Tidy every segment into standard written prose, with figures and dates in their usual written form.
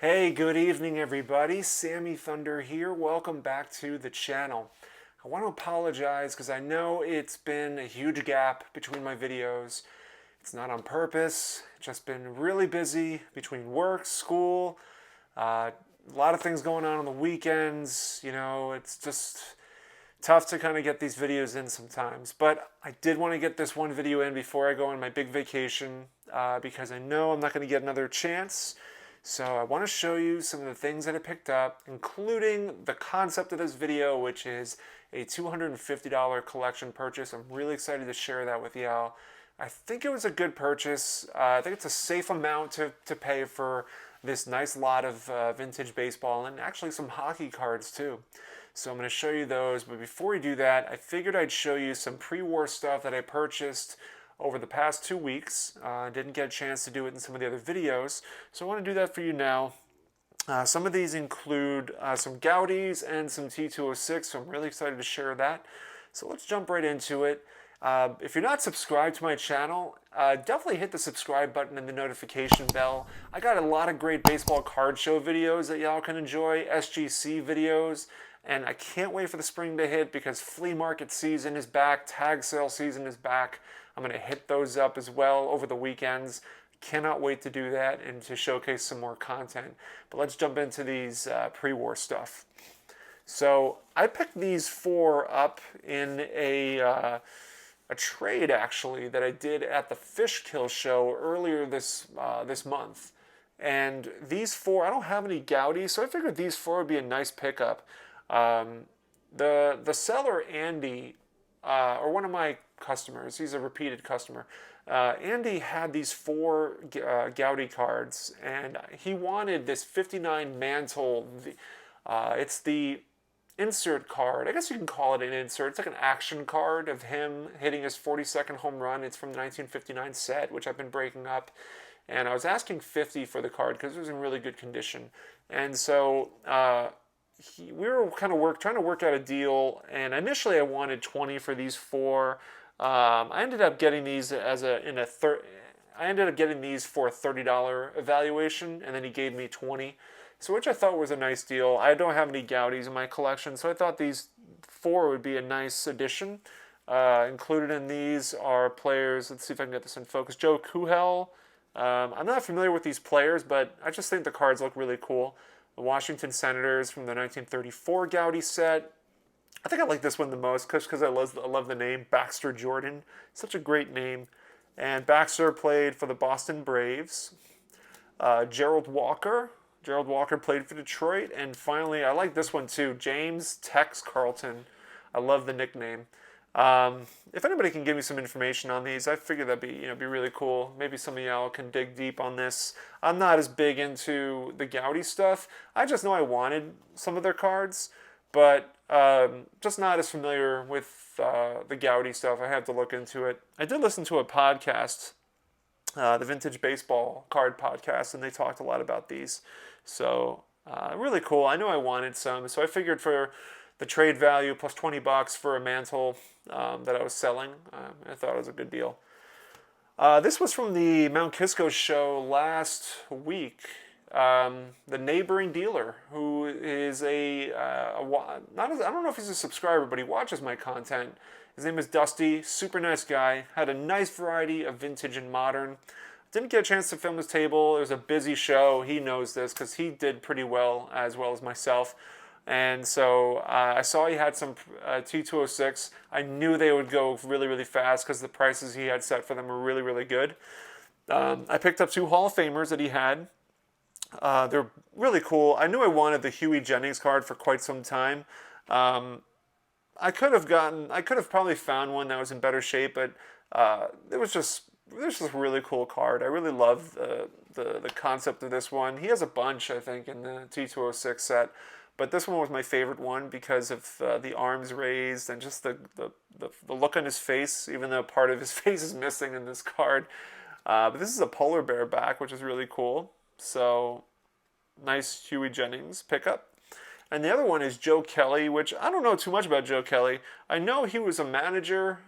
Hey, good evening, everybody. Sammy Thunder here. Welcome back to the channel. I want to apologize because I know it's been a huge gap between my videos. It's not on purpose, it's just been really busy between work, school, a lot of things going on the weekends. It's just tough to kind of get these videos in sometimes. But I did want to get this one video in before I go on my big vacation because I know I'm not going to get another chance. So I want to show you some of the things that I picked up, including the concept of this video, which is a $250 collection purchase. I'm really excited to share that with y'all. I think it was a good purchase. I think it's a safe amount to pay for this nice lot of vintage baseball and actually some hockey cards too. So I'm going to show you those, but before we do that, I figured I'd show you some pre-war stuff that I purchased over the past 2 weeks. I didn't get a chance to do it in some of the other videos, so I want to do that for you now. Some of these include some Gaudis and some T206, so I'm really excited to share that. So let's jump right into it. If you're not subscribed to my channel, definitely hit the subscribe button and the notification bell. I got a lot of great baseball card show videos that y'all can enjoy, SGC videos, and I can't wait for the spring to hit because flea market season is back, tag sale season is back. I'm going to hit those up as well over the weekends. Cannot wait to do that and to showcase some more content. But let's jump into these pre-war stuff. So I picked these four up in a trade actually that I did at the Fishkill show earlier this month. And these four, I don't have any Gaudis, so I figured these four would be a nice pickup. The seller Andy, or one of my customers, he's a repeated customer. Andy had these four Gaudi cards, and he wanted this 59 Mantle. It's the insert card. I guess you can call it an insert. It's like an action card of him hitting his 42nd home run. It's from the 1959 set, which I've been breaking up. And I was asking $50 for the card because it was in really good condition. And so we were kind of trying to work out a deal. And initially I wanted $20 for these four. I ended up getting these I ended up getting these for a $30 evaluation, and then he gave me $20. So which I thought was a nice deal. I don't have any Gaudis in my collection, so I thought these four would be a nice addition. Included in these are players, let's see if I can get this in focus, Joe Kuhel. I'm not familiar with these players, but I just think the cards look really cool. The Washington Senators from the 1934 Gaudi set. I think I like this one the most because I love the name, Baxter Jordan. Such a great name. And Baxter played for the Boston Braves. Gerald Walker played for Detroit. And finally, I like this one too, James Tex Carlton. I love the nickname. If anybody can give me some information on these, I figure that'd be really cool. Maybe some of y'all can dig deep on this. I'm not as big into the Gaudi stuff. I just know I wanted some of their cards, but just not as familiar with the Gaudi stuff. I have to look into it. I did listen to a podcast, the Vintage Baseball Card Podcast, and they talked a lot about these. So really cool. I knew I wanted some, so I figured for the trade value plus $20 for a Mantle that I was selling, I thought it was a good deal. This was from the Mount Kisco show last week. The neighboring dealer, who is I don't know if he's a subscriber, but he watches my content. His name is Dusty, super nice guy, had a nice variety of vintage and modern. Didn't get a chance to film his table. It was a busy show. He knows this because he did pretty well as myself. And so I saw he had some T206. I knew they would go really, really fast because the prices he had set for them were really, really good. I picked up two Hall of Famers that he had. They're really cool. I knew I wanted the Huey Jennings card for quite some time. I could have probably found one that was in better shape, but it was just a really cool card. I really love the concept of this one. He has a bunch, I think, in the T206 set, but this one was my favorite one because of the arms raised and just the look on his face, even though part of his face is missing in this card. But this is a polar bear back, which is really cool. So, nice Huey Jennings pickup. And the other one is Joe Kelly, which I don't know too much about Joe Kelly. I know he was a manager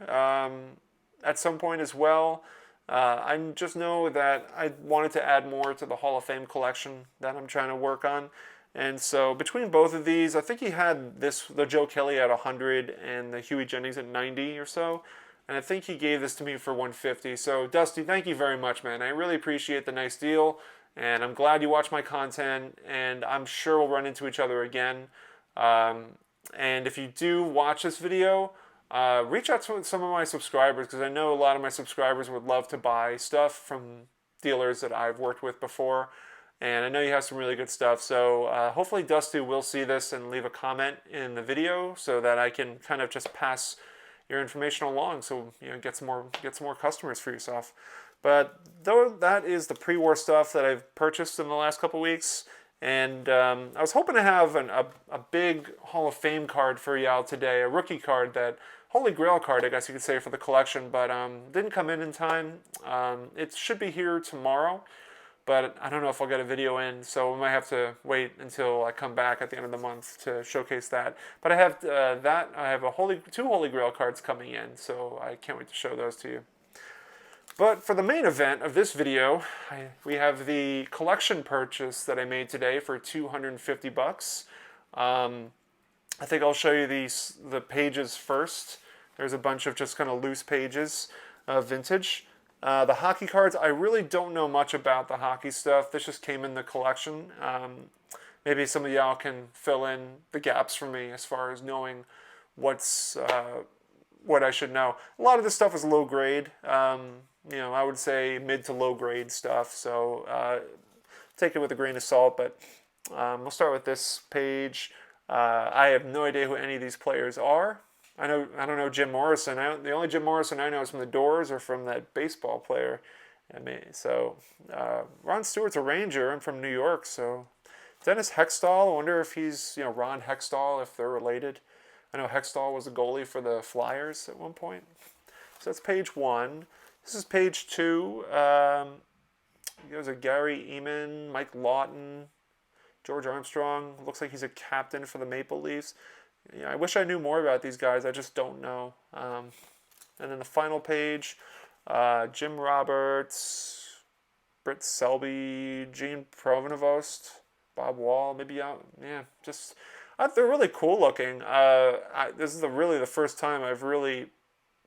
at some point as well. I just know that I wanted to add more to the Hall of Fame collection that I'm trying to work on. And so between both of these, I think he had the Joe Kelly at 100 and the Huey Jennings at 90 or so. And I think he gave this to me for 150. So Dusty, thank you very much, man. I really appreciate the nice deal. And I'm glad you watch my content. And I'm sure we'll run into each other again. Um, and if you do watch this video, reach out to some of my subscribers, because I know a lot of my subscribers would love to buy stuff from dealers that I've worked with before. And I know you have some really good stuff. So hopefully Dusty will see this and leave a comment in the video so that I can kind of just pass your information along, so get some more customers for yourself. But though that is the pre-war stuff that I've purchased in the last couple weeks. And I was hoping to have a big Hall of Fame card for y'all today, a rookie card, that Holy Grail card, I guess you could say, for the collection, but didn't come in time. It should be here tomorrow, but I don't know if I'll get a video in, so we might have to wait until I come back at the end of the month to showcase that. But I have I have two Holy Grail cards coming in, so I can't wait to show those to you. But for the main event of this video, we have the collection purchase that I made today for $250. I think I'll show you the pages first. There's a bunch of just kind of loose pages of vintage. The hockey cards, I really don't know much about the hockey stuff. This just came in the collection. Maybe some of y'all can fill in the gaps for me as far as knowing what I should know. A lot of this stuff is low grade. I would say mid to low grade stuff. So take it with a grain of salt. But we'll start with this page. I have no idea who any of these players are. I don't know Jim Morrison. The only Jim Morrison I know is from the Doors or from that baseball player. Ron Stewart's a Ranger. I'm from New York, so Dennis Hextall. I wonder if he's Ron Hextall, if they're related. I know Hextall was a goalie for the Flyers at one point. So that's page 1. This is page 2. There's a Gary Eman, Mike Lawton, George Armstrong. Looks like he's a captain for the Maple Leafs. I wish I knew more about these guys. I just don't know. And then the final page, Jim Roberts, Britt Selby, Gene Provenavost, Bob Wall, maybe they're really cool looking. This is really the first time I've really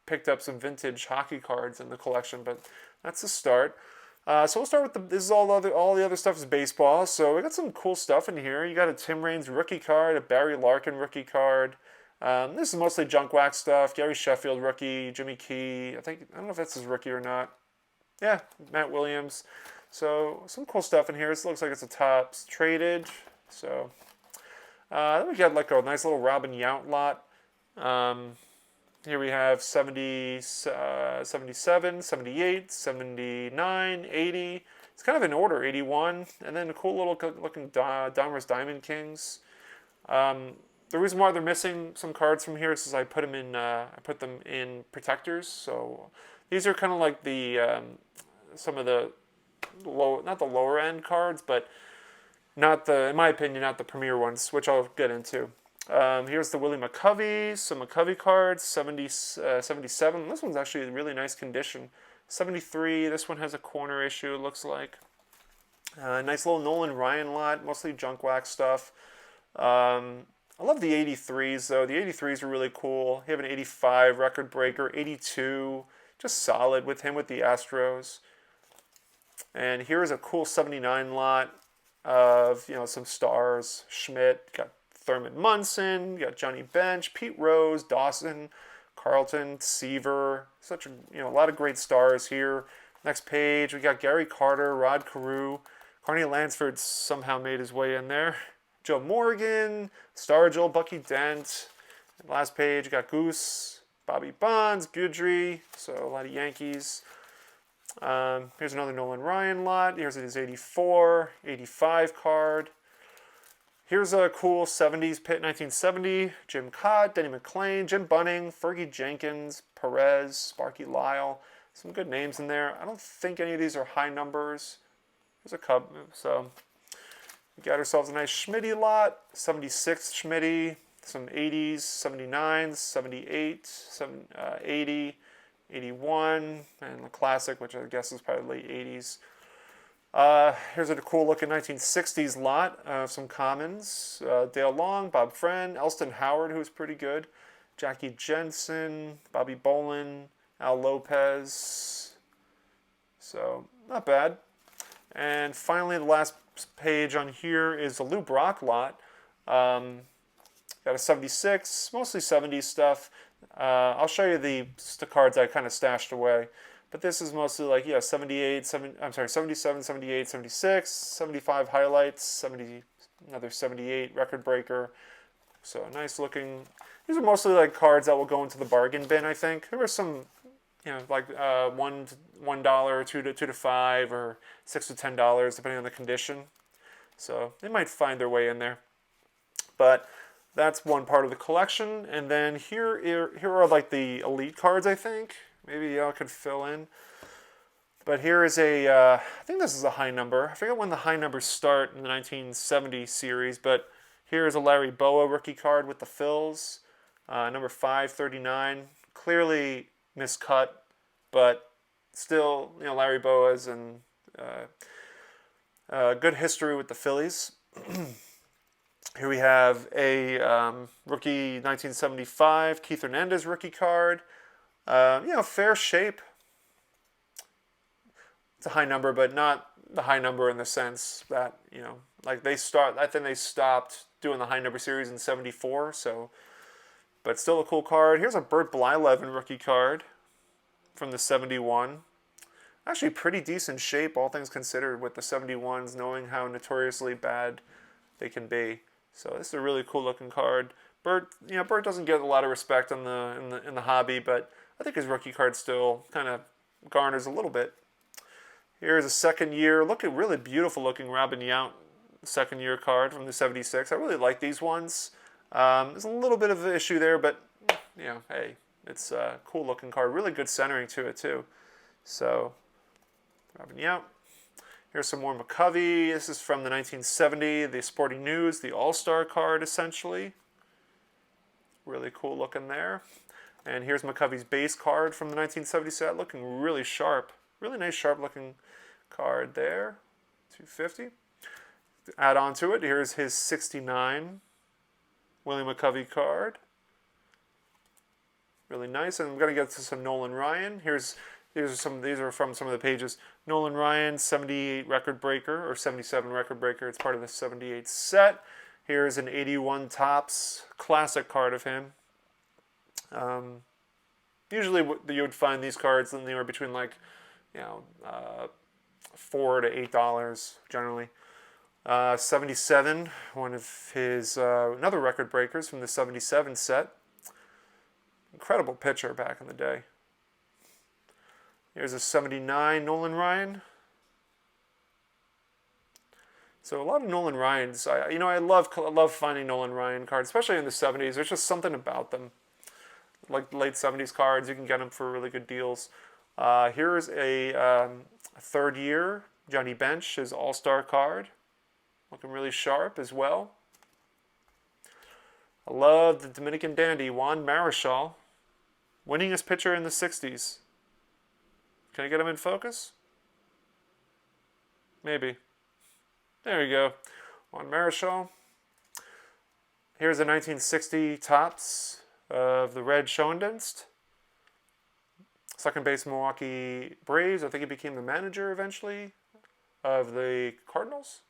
picked up some vintage hockey cards in the collection, but that's the start. So we'll start with this is all the other stuff is baseball. So we got some cool stuff in here. You got a Tim Raines rookie card, a Barry Larkin rookie card. This is mostly junk wax stuff. Gary Sheffield rookie, Jimmy Key. I don't know if that's his rookie or not. Yeah, Matt Williams. So some cool stuff in here. This looks like it's a Topps traded. So then we got like a nice little Robin Yount lot. Here we have 70, 77, 78, 79, 80. It's kind of in order, 81. And then a cool little looking Donruss Diamond Kings. The reason why they're missing some cards from here is because I put them in protectors. So these are kind of like some of the not the lower end cards, but in my opinion, not the premier ones, which I'll get into. Here's the Willie McCovey, some McCovey cards, 77. This one's actually in really nice condition. 73, this one has a corner issue, it looks like. Nice little Nolan Ryan lot, mostly junk wax stuff. I love the 83s, though. The 83s are really cool. You have an 85 record breaker, 82, just solid with him with the Astros. And here's a cool 79 lot of, some stars. Schmidt, got Thurman Munson, you got Johnny Bench, Pete Rose, Dawson, Carlton, Seaver. A lot of great stars here. Next page, we got Gary Carter, Rod Carew, Carney Lansford somehow made his way in there. Joe Morgan, Stargell, Bucky Dent. Last page, we got Goose, Bobby Bonds, Goodry. So a lot of Yankees. Here's another Nolan Ryan lot. Here's his 84, 85 card. Here's a cool 70s Pitt 1970. Jim Cott, Denny McClain, Jim Bunning, Fergie Jenkins, Perez, Sparky Lyle. Some good names in there. I don't think any of these are high numbers. There's a Cub. So we got ourselves a nice Schmitty lot. 76 Schmitty. Some 80s, 79s, 78, 80. 81, and the classic, which I guess is probably late 80s. Here's a cool looking 1960s lot of some commons. Dale Long, Bob Friend, Elston Howard, who's pretty good, Jackie Jensen, Bobby Bolin, Al Lopez. So, not bad. And finally, the last page on here is the Lou Brock lot. Got a 76, mostly 70s stuff. I'll show you the cards I kind of stashed away. But this is mostly like, 77, 78, 76, 75 highlights, 70, another 78 record breaker. So nice looking. These are mostly like cards that will go into the bargain bin, I think. There were some, like $1 or $2 to $5 or $6 to $10, depending on the condition. So they might find their way in there. But that's one part of the collection. And then here are like the elite cards, I think. Maybe y'all could fill in. But here is I think this is a high number. I forget when the high numbers start in the 1970 series, but here is a Larry Bowa rookie card with the fills. Number 539. Clearly miscut, but still, Larry Bowa's and good history with the Phillies. Here we have a rookie 1975 Keith Hernandez rookie card. Fair shape. It's a high number, but not the high number in the sense that, like I think they stopped doing the high number series in 74, so, but still a cool card. Here's a Bert Blyleven rookie card from the 71. Actually pretty decent shape, all things considered, with the 71s, knowing how notoriously bad they can be. So this is a really cool looking card. Bert doesn't get a lot of respect in the hobby, but I think his rookie card still kind of garners a little bit. Here's a second year, really beautiful looking Robin Yount second year card from the 76. I really like these ones. There's a little bit of an issue there, but hey, it's a cool looking card. Really good centering to it too. So Robin Yount. Here's some more McCovey. This is from the 1970, the Sporting News, the All-Star card essentially. Really cool looking there. And here's McCovey's base card from the 1970 set, looking really sharp. Really nice sharp looking card there. 250. Add on to it, here's his 69 William McCovey card. Really nice. And I'm going to get to some Nolan Ryan. These are from some of the pages. Nolan Ryan, 78 record breaker, or 77 record breaker. It's part of the 78 set. Here's an 81 Topps classic card of him. Usually you would find these cards anywhere between like, $4 to $8 generally. 77, one of his another record breakers from the 77 set. Incredible pitcher back in the day. Here's a 79 Nolan Ryan. So a lot of Nolan Ryans. I love finding Nolan Ryan cards, especially in the 70s. There's just something about them. Like late 70s cards, you can get them for really good deals. Here's a third year Johnny Bench, his All-Star card. Looking really sharp as well. I love the Dominican dandy, Juan Marichal. Winningest pitcher in the 60s. Can I get him in focus? Maybe. There you go. Juan Marichal. Here's a 1960 Topps of the Red Schoendienst. Second base Milwaukee Braves. I think he became the manager eventually of the Cardinals.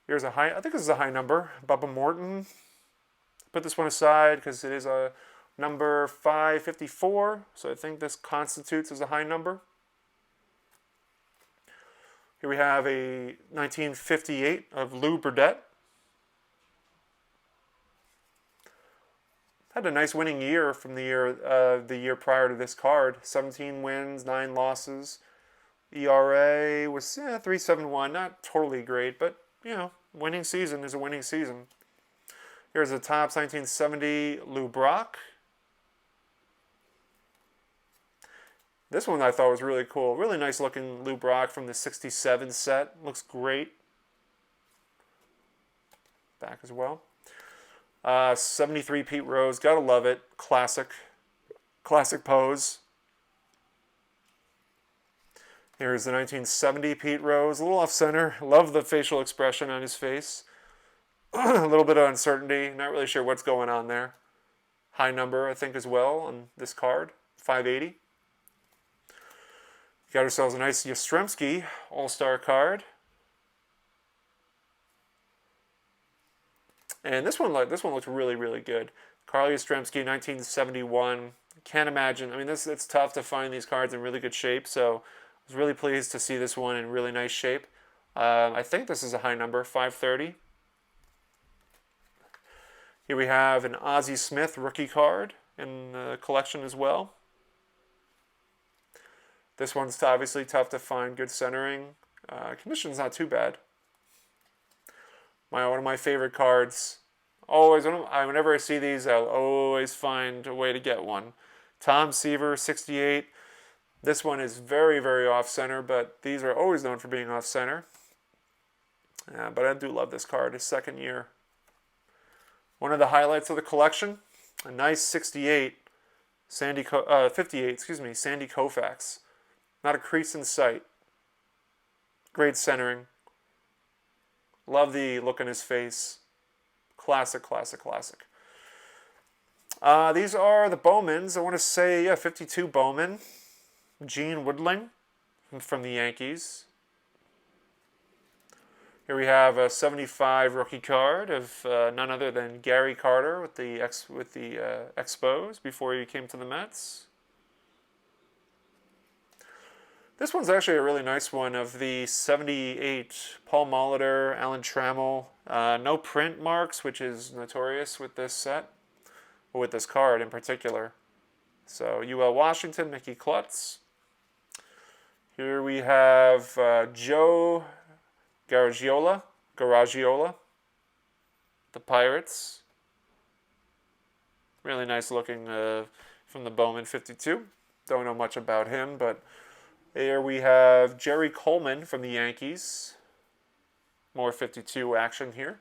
Here's I think this is a high number. Bubba Morton. Put this one aside because it is a number 554. So I think this constitutes as a high number. Here we have a 1958 of Lou Burdette. Had a nice winning year from the year prior to this card. 17 wins, 9 losses. ERA was 3.71. Not totally great, but winning season is a winning season. Here's a Topps 1970 Lou Brock. This one I thought was really cool. Really nice looking Lou Brock from the 67 set. Looks great. Back as well. 73 Pete Rose. Gotta love it. Classic. Classic pose. Here's the 1970 Pete Rose. A little off-center. Love the facial expression on his face. A little bit of uncertainty. Not really sure what's going on there. High number, I think, as well on this card. 580. Got ourselves a nice Yastrzemski All-Star card. And this one looks really, really good. Carl Yastrzemski, 1971. Can't imagine. I mean, it's tough to find these cards in really good shape, so I was really pleased to see this one in really nice shape. I think this is a high number, 530. Here we have an Ozzie Smith rookie card in the collection as well. This one's obviously tough to find, good centering. Condition's not too bad. One of my favorite cards. Always, whenever I see these, I'll always find a way to get one. Tom Seaver, 68. This one is very, very off-center, but these are always known for being off-center. But I do love this card, his second year. One of the highlights of the collection, a nice 58, 58, excuse me, Sandy Koufax. Not a crease in sight. Great centering. Love the look on his face. Classic, classic, classic. These are the Bowmans. I want to say, yeah, 52 Bowman. Gene Woodling from the Yankees. Here we have a 75 rookie card of none other than Gary Carter with the Expos before he came to the Mets. This one's actually a really nice one of the 78 Paul Molitor, Alan Trammell. No print marks, which is notorious with this set, or with this card in particular. So UL Washington, Mickey Klutz. Here we have Joe Garagiola, the Pirates. Really nice looking from the Bowman 52. Don't know much about him, but here we have Jerry Coleman from the Yankees. More 52 action here.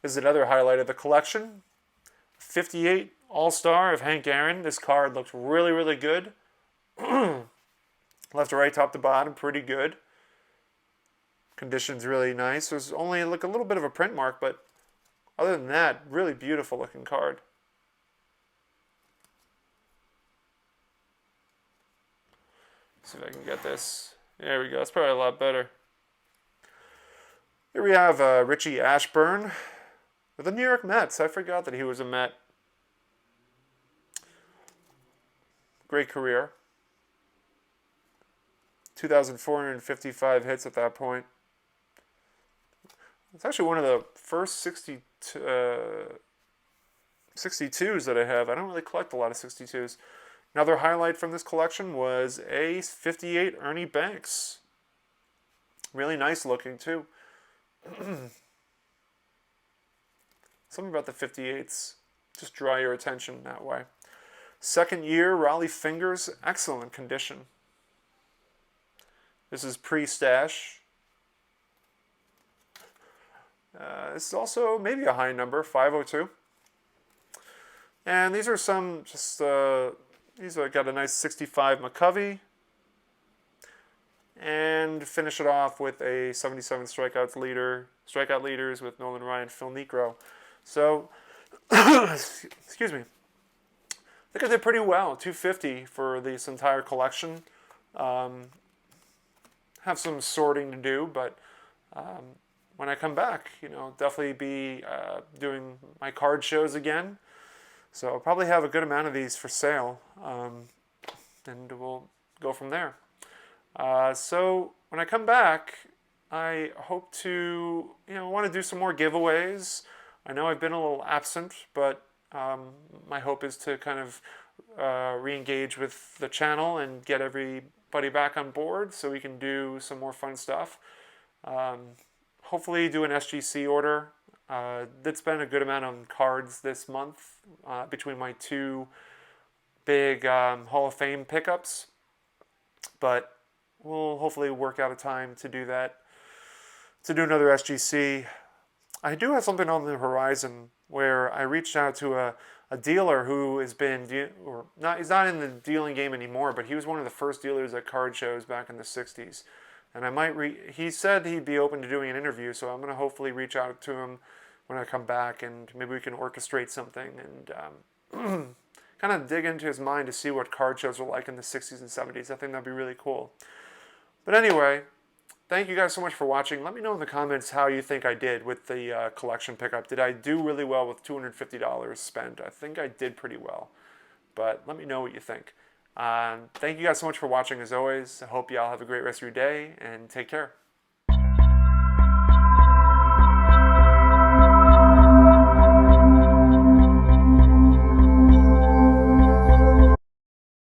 This is another highlight of the collection. 58 All-Star of Hank Aaron. This card looks really, really good. Left to right, top to bottom, pretty good. Condition's really nice. There's only like a little bit of a print mark, but other than that, really beautiful looking card. See if I can get this. There we go. That's probably a lot better. Here we have Richie Ashburn with the New York Mets. I forgot that he was a Met. Great career. 2,455 hits at that point. It's actually one of the first 62s that I have. I don't really collect a lot of 62s. Another highlight from this collection was a 58 Ernie Banks. Really nice looking too. Something about the 58s just draw your attention that way. Second year, Raleigh Fingers, excellent condition. This is pre-stash. This is also maybe a high number, 502. And these are some just, these are got a nice 65 McCovey. And finish it off with a 77 strikeout leaders with Nolan Ryan, Phil Niekro. So, excuse me. I think I did pretty well, 250 for this entire collection. Have some sorting to do, but when I come back, definitely be doing my card shows again. So I'll probably have a good amount of these for sale, and we'll go from there. So when I come back, I hope to, want to do some more giveaways. I know I've been a little absent, but my hope is to kind of re-engage with the channel and get everybody back on board so we can do some more fun stuff. Hopefully do an SGC order. That's been a good amount on cards this month between my two big Hall of Fame pickups. But we'll hopefully work out a time to do that, to do another SGC. I do have something on the horizon where I reached out to a a dealer who has been, or not, he's not in the dealing game anymore, but he was one of the first dealers at card shows back in the 60s. And I might he said he'd be open to doing an interview, so I'm going to hopefully reach out to him when I come back, and maybe we can orchestrate something and kind of dig into his mind to see what card shows were like in the 60s and 70s. I think that'd be really cool. But anyway, thank you guys so much for watching. Let me know in the comments how you think I did with the collection pickup. Did I do really well with $250 spent? I think I did pretty well. But let me know what you think. Thank you guys so much for watching as always. I hope y'all have a great rest of your day and take care.